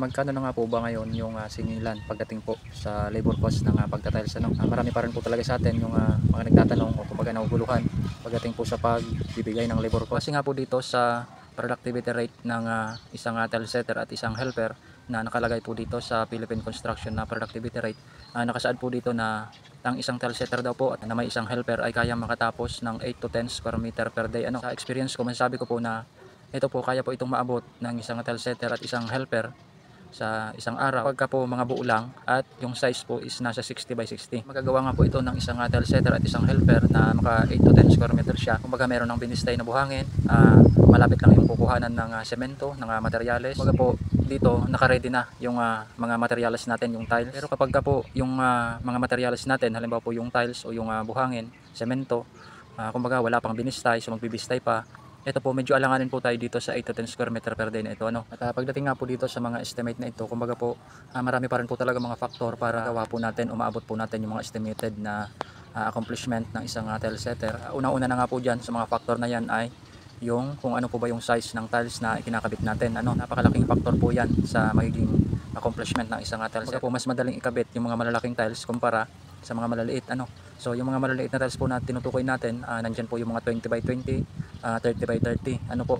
Magkano na nga po ba ngayon yung singilan pagdating po sa labor cost ng pagtatiles, ano? Marami pa rin po talaga sa atin yung mga nagtatanong o kumbaga naguguluhan pagdating po sa pagbibigay ng labor cost. Kasi nga po dito sa productivity rate ng isang tile setter at isang helper na nakalagay po dito sa Philippine Construction na productivity rate, nakasaad po dito na ang isang tile setter daw po at na may isang helper ay kayang makatapos ng 8 to 10 square meter per day. Sa experience ko, masasabi ko po na ito po, kaya po itong maabot ng isang tile setter at isang helper sa isang araw pagka po mga buo lang at yung size po is nasa 60 by 60. Magagawa nga po ito ng isang tile setter at isang helper na maka 8 to 10 square meter siya. Kumbaga meron ng binistay na buhangin, malapit lang yung kukuhanan ng semento, ng materyales. Kumbaga po dito naka-ready na yung mga materyales natin, yung tiles. Pero kapag po yung mga materyales natin, halimbawa po yung tiles o yung buhangin, semento, kumbaga wala pang binistay, so magbibistay pa. Ito po, medyo alanganin po tayo dito sa 8 to 10 square meter per day na ito, ano. At pagdating nga po dito sa mga estimate na ito, kumbaga po marami pa rin po talaga mga faktor para gawa po natin, umaabot po natin yung mga estimated na accomplishment ng isang tile setter. Una-una na nga po dyan sa mga faktor na yan ay yung kung ano po ba yung size ng tiles na ikinakabit natin, ano. Napakalaking faktor po yan sa magiging accomplishment ng isang tile setter. Po mas madaling ikabit yung mga malalaking tiles kumpara sa mga malaliit, ano. So yung mga malaliit na tiles po na tinutukoy natin, nandyan po yung mga 20 by 20, 30 by 30, ano po.